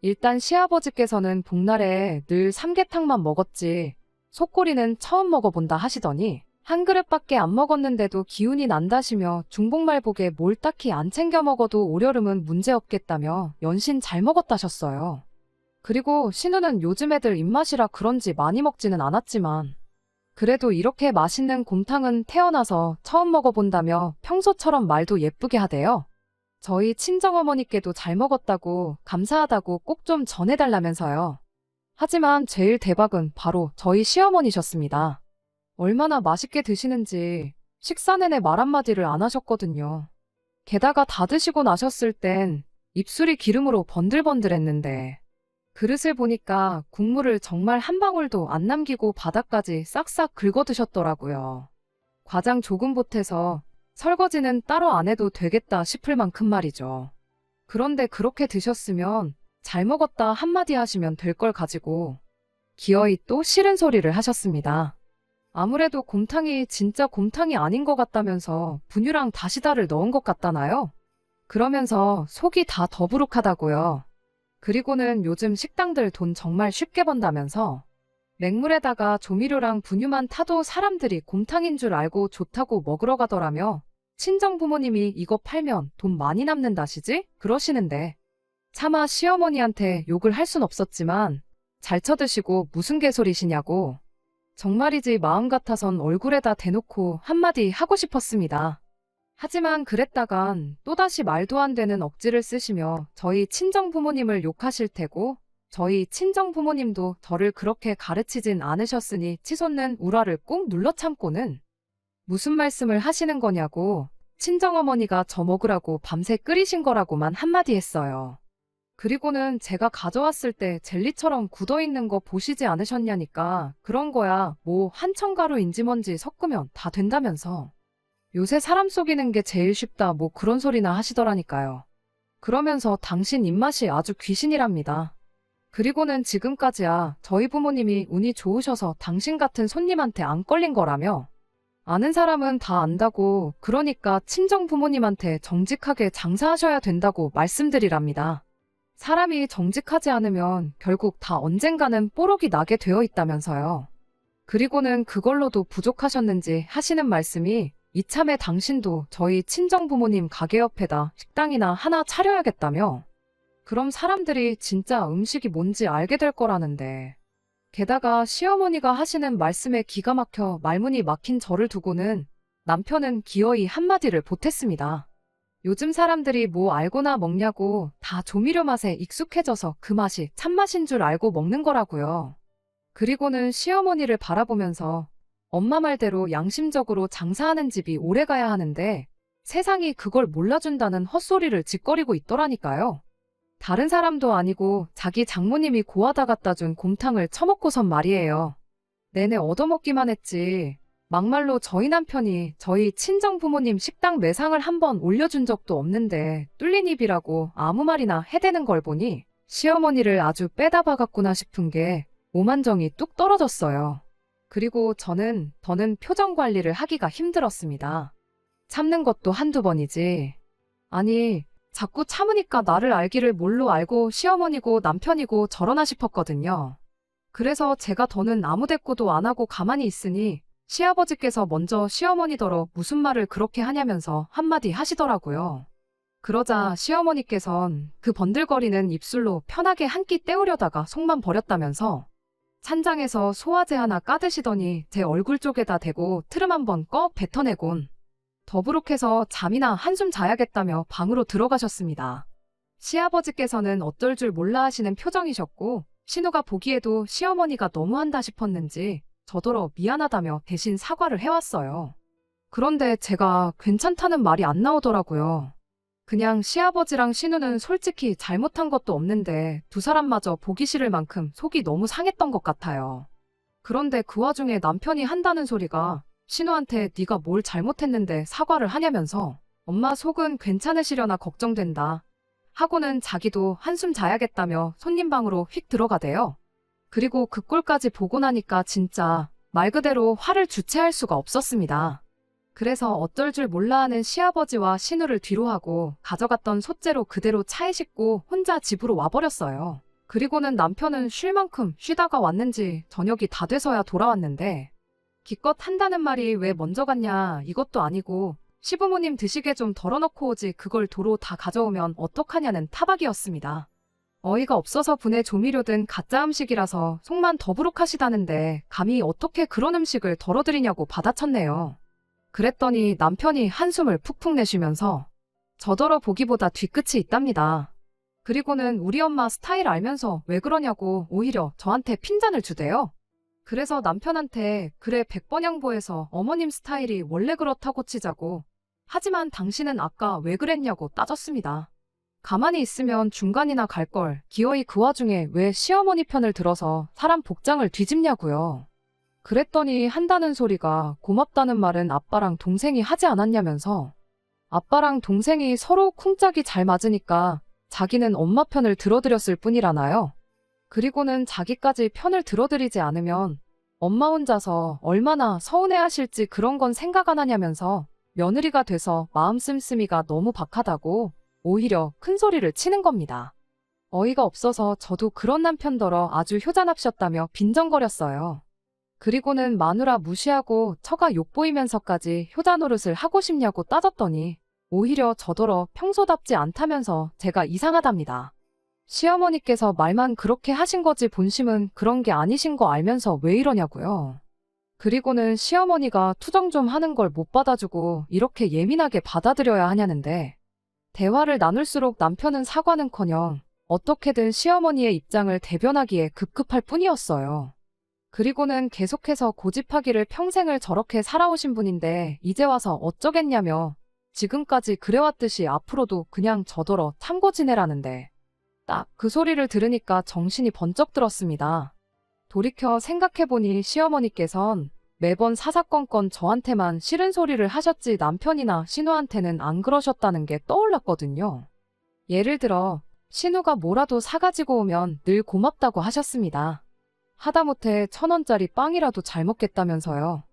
Speaker 1: 일단 시아버지께서는 복날에 늘 삼계탕만 먹었지 속꼬리는 처음 먹어본다 하시더니 한 그릇밖에 안 먹었는데도 기운이 난다시며 중복말복에 뭘 딱히 안 챙겨 먹어도 올여름은 문제없겠다며 연신 잘 먹었다셨어요. 그리고 신우는 요즘 애들 입맛이라 그런지 많이 먹지는 않았지만 그래도 이렇게 맛있는 곰탕은 태어나서 처음 먹어본다며 평소처럼 말도 예쁘게 하대요. 저희 친정어머니께도 잘 먹었다고 감사하다고 꼭 좀 전해달라면서요. 하지만 제일 대박은 바로 저희 시어머니셨습니다. 얼마나 맛있게 드시는지 식사 내내 말 한마디를 안 하셨거든요. 게다가 다 드시고 나셨을 땐 입술이 기름으로 번들번들했는데 그릇을 보니까 국물을 정말 한 방울도 안 남기고 바닥까지 싹싹 긁어 드셨더라고요. 과장 조금 보태서 설거지는 따로 안 해도 되겠다 싶을 만큼 말이죠. 그런데 그렇게 드셨으면 잘 먹었다 한마디 하시면 될 걸 가지고 기어이 또 싫은 소리를 하셨습니다. 아무래도 곰탕이 진짜 곰탕이 아닌 것 같다면서 분유랑 다시다를 넣은 것 같다나요? 그러면서 속이 다 더부룩하다고요. 그리고는 요즘 식당들 돈 정말 쉽게 번다면서 맹물에다가 조미료랑 분유만 타도 사람들이 곰탕인 줄 알고 좋다고 먹으러 가더라며 친정 부모님이 이거 팔면 돈 많이 남는다시지? 그러시는데 차마 시어머니한테 욕을 할 순 없었지만 잘 쳐드시고 무슨 개소리시냐고 정말이지 마음 같아선 얼굴에다 대놓고 한마디 하고 싶었습니다. 하지만 그랬다간 또다시 말도 안 되는 억지를 쓰시며 저희 친정 부모님을 욕하실 테고 저희 친정 부모님도 저를 그렇게 가르치진 않으셨으니 치솟는 울화를 꾹 눌러 참고는 무슨 말씀을 하시는 거냐고 친정어머니가 저 먹으라고 밤새 끓이신 거라고만 한마디 했어요. 그리고는 제가 가져왔을 때 젤리처럼 굳어있는 거 보시지 않으셨냐니까 그런 거야 뭐 한첨가루인지 뭔지 섞으면 다 된다면서. 요새 사람 속이는 게 제일 쉽다 뭐 그런 소리나 하시더라니까요. 그러면서 당신 입맛이 아주 귀신이랍니다. 그리고는 지금까지야 저희 부모님이 운이 좋으셔서 당신 같은 손님한테 안 걸린 거라며 아는 사람은 다 안다고 그러니까 친정 부모님한테 정직하게 장사하셔야 된다고 말씀드리랍니다. 사람이 정직하지 않으면 결국 다 언젠가는 뽀록이 나게 되어 있다면서요. 그리고는 그걸로도 부족하셨는지 하시는 말씀이 이참에 당신도 저희 친정 부모님 가게 옆에다 식당이나 하나 차려야겠다며. 그럼 사람들이 진짜 음식이 뭔지 알게 될 거라는데. 게다가 시어머니가 하시는 말씀에 기가 막혀 말문이 막힌 저를 두고는 남편은 기어이 한마디를 보탰습니다. 요즘 사람들이 뭐 알고나 먹냐고 다 조미료 맛에 익숙해져서 그 맛이 참맛인 줄 알고 먹는 거라고요. 그리고는 시어머니를 바라보면서 엄마 말대로 양심적으로 장사하는 집이 오래가야 하는데 세상이 그걸 몰라준다는 헛소리를 짓거리고 있더라니까요. 다른 사람도 아니고 자기 장모님이 고아다 갖다 준 곰탕을 처먹고선 말이에요. 내내 얻어먹기만 했지. 막말로 저희 남편이 저희 친정 부모님 식당 매상을 한번 올려준 적도 없는데 뚫린 입이라고 아무 말이나 해대는 걸 보니 시어머니를 아주 빼다 박았구나 싶은 게 오만정이 뚝 떨어졌어요. 그리고 저는 더는 표정 관리를 하기가 힘들었습니다. 참는 것도 한두 번이지. 아니, 자꾸 참으니까 나를 알기를 뭘로 알고 시어머니고 남편이고 저러나 싶었거든요. 그래서 제가 더는 아무 대꾸도 안 하고 가만히 있으니 시아버지께서 먼저 시어머니더러 무슨 말을 그렇게 하냐면서 한마디 하시더라고요. 그러자 시어머니께선 그 번들거리는 입술로 편하게 한 끼 때우려다가 속만 버렸다면서 찬장에서 소화제 하나 까드시더니 제 얼굴 쪽에다 대고 트름 한번 꺽 뱉어내곤 더부룩해서 잠이나 한숨 자야겠다며 방으로 들어가셨습니다. 시아버지께서는 어떨 줄 몰라 하시는 표정이셨고 신우가 보기에도 시어머니가 너무한다 싶었는지 저더러 미안하다며 대신 사과를 해왔어요. 그런데 제가 괜찮다는 말이 안 나오더라고요. 그냥 시아버지랑 신우는 솔직히 잘못한 것도 없는데 두 사람마저 보기 싫을 만큼 속이 너무 상했던 것 같아요. 그런데 그 와중에 남편이 한다는 소리가 신우한테 네가 뭘 잘못했는데 사과를 하냐면서 엄마 속은 괜찮으시려나 걱정된다 하고는 자기도 한숨 자야겠다며 손님 방으로 휙 들어가대요. 그리고 그 꼴까지 보고 나니까 진짜 말 그대로 화를 주체할 수가 없었습니다. 그래서 어쩔 줄 몰라 하는 시아버지와 신우를 뒤로하고 가져갔던 솥재로 그대로 차에 싣고 혼자 집으로 와버렸어요. 그리고는 남편은 쉴 만큼 쉬다가 왔는지 저녁이 다 돼서야 돌아왔는데 기껏 한다는 말이 왜 먼저 갔냐 이것도 아니고 시부모님 드시게 좀 덜어놓고 오지 그걸 도로 다 가져오면 어떡하냐는 타박이었습니다. 어이가 없어서 분해 조미료든 가짜 음식이라서 속만 더부룩하시다는데 감히 어떻게 그런 음식을 덜어드리냐고 받아쳤네요. 그랬더니 남편이 한숨을 푹푹 내쉬면서 저더러 보기보다 뒤끝이 있답니다. 그리고는 우리 엄마 스타일 알면서 왜 그러냐고 오히려 저한테 핀잔을 주대요. 그래서 남편한테 그래 100번 양보해서 어머님 스타일이 원래 그렇다고 치자고 하지만 당신은 아까 왜 그랬냐고 따졌습니다. 가만히 있으면 중간이나 갈걸 기어이 그 와중에 왜 시어머니 편을 들어서 사람 복장을 뒤집냐고요. 그랬더니 한다는 소리가 고맙다는 말은 아빠랑 동생이 하지 않았냐면서 아빠랑 동생이 서로 쿵짝이 잘 맞으니까 자기는 엄마 편을 들어드렸을 뿐이라나요. 그리고는 자기까지 편을 들어드리지 않으면 엄마 혼자서 얼마나 서운해하실지 그런 건 생각 안 하냐면서 며느리가 돼서 마음 씀씀이가 너무 박하다고 오히려 큰 소리를 치는 겁니다. 어이가 없어서 저도 그런 남편더러 아주 효자납셨다며 빈정거렸어요. 그리고는 마누라 무시하고 처가 욕보이면서까지 효자 노릇을 하고 싶냐고 따졌더니 오히려 저더러 평소답지 않다면서 제가 이상하답니다. 시어머니께서 말만 그렇게 하신 거지 본심은 그런 게 아니신 거 알면서 왜 이러냐고요. 그리고는 시어머니가 투정 좀 하는 걸 못 받아주고 이렇게 예민하게 받아들여야 하냐는데 대화를 나눌수록 남편은 사과는커녕 어떻게든 시어머니의 입장을 대변하기에 급급할 뿐이었어요. 그리고는 계속해서 고집하기를 평생을 저렇게 살아오신 분인데 이제 와서 어쩌겠냐며 지금까지 그래왔듯이 앞으로도 그냥 저더러 참고 지내라는데 딱 그 소리를 들으니까 정신이 번쩍 들었습니다. 돌이켜 생각해보니 시어머니께선 매번 사사건건 저한테만 싫은 소리를 하셨지 남편이나 신우한테는 안 그러셨다는 게 떠올랐거든요. 예를 들어 신우가 뭐라도 사가지고 오면 늘 고맙다고 하셨습니다. 하다못해 1,000원짜리 빵이라도 잘 먹겠다면서요.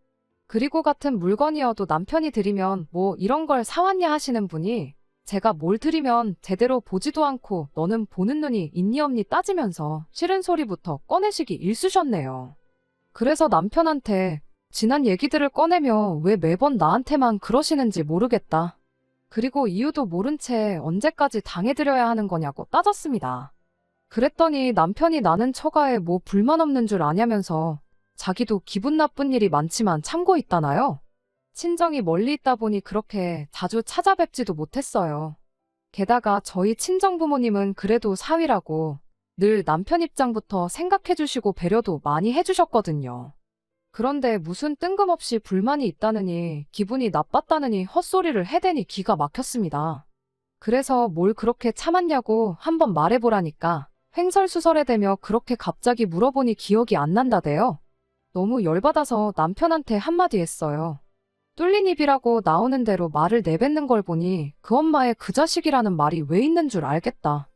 Speaker 1: 그리고 같은 물건이어도 남편이 드리면 뭐 이런 걸 사왔냐 하시는 분이 제가 뭘 드리면 제대로 보지도 않고 너는 보는 눈이 있니 없니 따지면서 싫은 소리부터 꺼내시기 일쑤셨네요. 그래서 남편한테 지난 얘기들을 꺼내며 왜 매번 나한테만 그러시는지 모르겠다. 그리고 이유도 모른 채 언제까지 당해드려야 하는 거냐고 따졌습니다. 그랬더니 남편이 나는 처가에 뭐 불만 없는 줄 아냐면서 자기도 기분 나쁜 일이 많지만 참고 있다나요? 친정이 멀리 있다 보니 그렇게 자주 찾아뵙지도 못했어요. 게다가 저희 친정부모님은 그래도 사위라고 늘 남편 입장부터 생각해주시고 배려도 많이 해주셨거든요. 그런데 무슨 뜬금없이 불만이 있다느니 기분이 나빴다느니 헛소리를 해대니 기가 막혔습니다. 그래서 뭘 그렇게 참았냐고 한번 말해보라니까 횡설수설해대며 그렇게 갑자기 물어보니 기억이 안 난다대요. 너무 열받아서 남편한테 한마디 했어요. 뚫린 입이라고 나오는 대로 말을 내뱉는 걸 보니 그 엄마의 그 자식이라는 말이 왜 있는 줄 알겠다.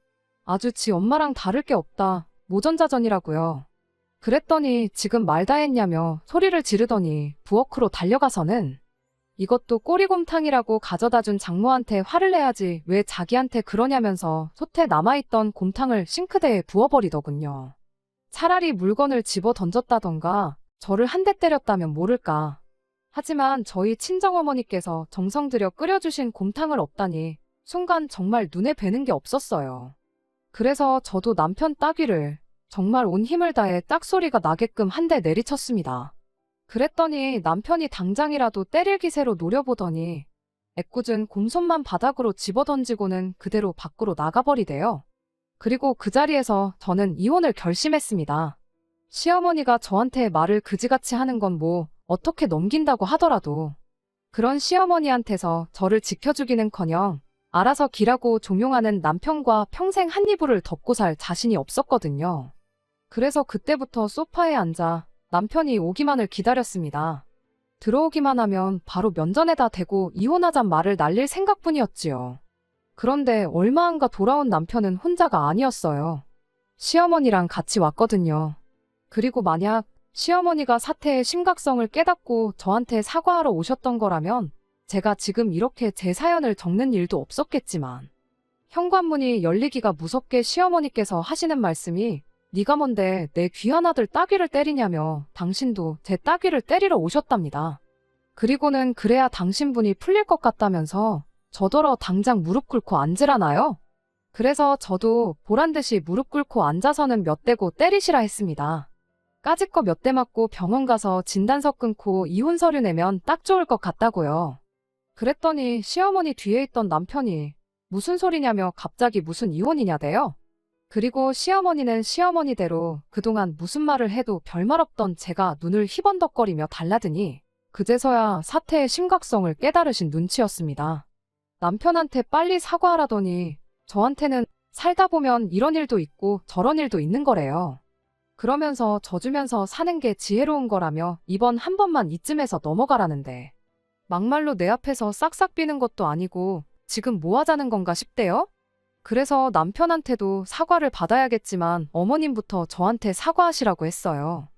Speaker 1: 아주 지 엄마랑 다를 게 없다. 모전자전이라고요. 그랬더니 지금 말 다 했냐며 소리를 지르더니 부엌으로 달려가서는 이것도 꼬리곰탕이라고 가져다준 장모한테 화를 내야지 왜 자기한테 그러냐면서 솥에 남아있던 곰탕을 싱크대에 부어버리더군요. 차라리 물건을 집어 던졌다던가 저를 한 대 때렸다면 모를까. 하지만 저희 친정어머니께서 정성 들여 끓여주신 곰탕을 없다니 순간 정말 눈에 뵈는 게 없었어요. 그래서 저도 남편 따귀를 정말 온 힘을 다해 딱소리가 나게끔 한 대 내리쳤습니다. 그랬더니 남편이 당장이라도 때릴 기세로 노려보더니 애꿎은 곰손만 바닥으로 집어던지고는 그대로 밖으로 나가버리대요. 그리고 그 자리에서 저는 이혼을 결심했습니다. 시어머니가 저한테 말을 그지같이 하는 건 뭐 어떻게 넘긴다고 하더라도 그런 시어머니한테서 저를 지켜주기는커녕 알아서 길하고 종용하는 남편과 평생 한 이불을 덮고 살 자신이 없었거든요. 그래서 그때부터 소파에 앉아 남편이 오기만을 기다렸습니다. 들어오기만 하면 바로 면전에다 대고 이혼하잔 말을 날릴 생각뿐이었지요. 그런데 얼마 안가 돌아온 남편은 혼자가 아니었어요. 시어머니랑 같이 왔거든요. 그리고 만약 시어머니가 사태의 심각성을 깨닫고 저한테 사과하러 오셨던 거라면 제가 지금 이렇게 제 사연을 적는 일도 없었겠지만 현관문이 열리기가 무섭게 시어머니께서 하시는 말씀이 네가 뭔데 내 귀한 아들 따귀를 때리냐며 당신도 제 따귀를 때리러 오셨답니다. 그리고는 그래야 당신분이 풀릴 것 같다면서 저더러 당장 무릎 꿇고 앉으라나요? 그래서 저도 보란듯이 무릎 꿇고 앉아서는 몇 대고 때리시라 했습니다. 까짓 거 몇 대 맞고 병원 가서 진단서 끊고 이혼 서류 내면 딱 좋을 것 같다고요. 그랬더니 시어머니 뒤에 있던 남편이 무슨 소리냐며 갑자기 무슨 이혼이냐대요. 그리고 시어머니는 시어머니대로 그동안 무슨 말을 해도 별말 없던 제가 눈을 희번덕거리며 달라드니 그제서야 사태의 심각성을 깨달으신 눈치였습니다. 남편한테 빨리 사과하라더니 저한테는 살다 보면 이런 일도 있고 저런 일도 있는 거래요. 그러면서 져주면서 사는 게 지혜로운 거라며 이번 한 번만 이쯤에서 넘어가라는데 막말로 내 앞에서 싹싹 비는 것도 아니고 지금 뭐 하자는 건가 싶대요. 그래서 남편한테도 사과를 받아야겠지만 어머님부터 저한테 사과하시라고 했어요.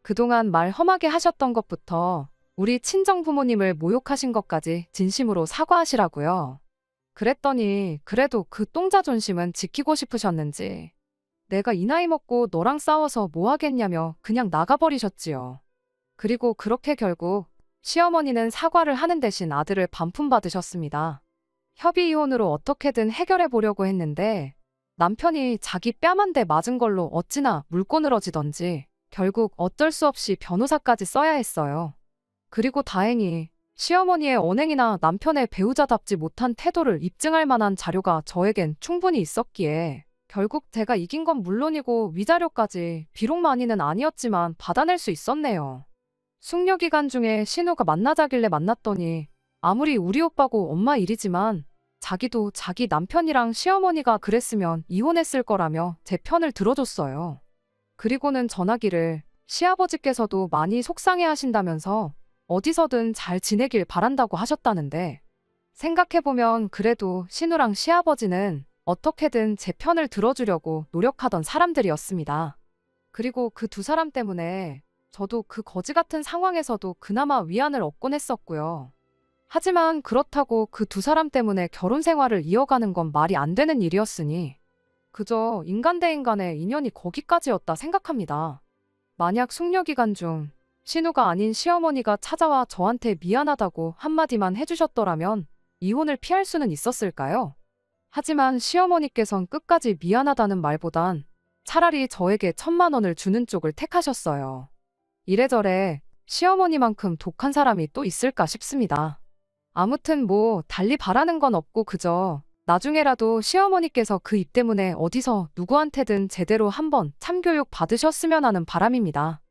Speaker 1: 그동안 말 험하게 하셨던 것부터 우리 친정부모님을 모욕하신 것까지 진심으로 사과하시라고요. 그랬더니 그래도 그 똥자존심은 지키고 싶으셨는지 내가 이 나이 먹고 너랑 싸워서 뭐 하겠냐며 그냥 나가버리셨지요. 그리고 그렇게 결국 시어머니는 사과를 하는 대신 아들을 반품받으셨습니다. 협의 이혼으로 어떻게든 해결해 보려고 했는데 남편이 자기 뺨 한 대 맞은 걸로 어찌나 물꼬늘어지던지 결국 어쩔 수 없이 변호사까지 써야 했어요. 그리고 다행히 시어머니의 언행이나 남편의 배우자답지 못한 태도를 입증할 만한 자료가 저에겐 충분히 있었기에 결국 제가 이긴 건 물론이고 위자료까지 비록 많이는 아니었지만 받아낼 수 있었네요. 숙려 기간 중에 신우가 만나자길래 만났더니 아무리 우리 오빠고 엄마 일이지만 자기도 자기 남편이랑 시어머니가 그랬으면 이혼했을 거라며 제 편을 들어줬어요. 그리고는 전화기를 시아버지께서도 많이 속상해 하신다면서 어디서든 잘 지내길 바란다고 하셨다는데 생각해보면 그래도 신우랑 시아버지는 어떻게든 제 편을 들어주려고 노력하던 사람들이었습니다. 그리고 그 두 사람 때문에 저도 그 거지 같은 상황에서도 그나마 위안을 얻곤 했었고요. 하지만 그렇다고 그 두 사람 때문에 결혼 생활을 이어가는 건 말이 안 되는 일이었으니 그저 인간 대 인간의 인연이 거기까지였다 생각합니다. 만약 숙려 기간 중 신우가 아닌 시어머니가 찾아와 저한테 미안하다고 한마디만 해주셨더라면 이혼을 피할 수는 있었을까요? 하지만 시어머니께선 끝까지 미안하다는 말보단 차라리 저에게 1,000만 원을 주는 쪽을 택하셨어요. 이래저래 시어머니만큼 독한 사람이 또 있을까 싶습니다. 아무튼 뭐 달리 바라는 건 없고 그저 나중에라도 시어머니께서 그 입 때문에 어디서 누구한테든 제대로 한번 참교육 받으셨으면 하는 바람입니다.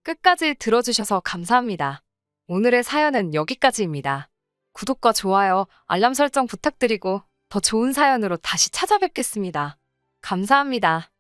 Speaker 1: 끝까지 들어주셔서 감사합니다. 오늘의 사연은 여기까지입니다. 구독과 좋아요, 알람 설정 부탁드리고 더 좋은 사연으로 다시 찾아뵙겠습니다. 감사합니다.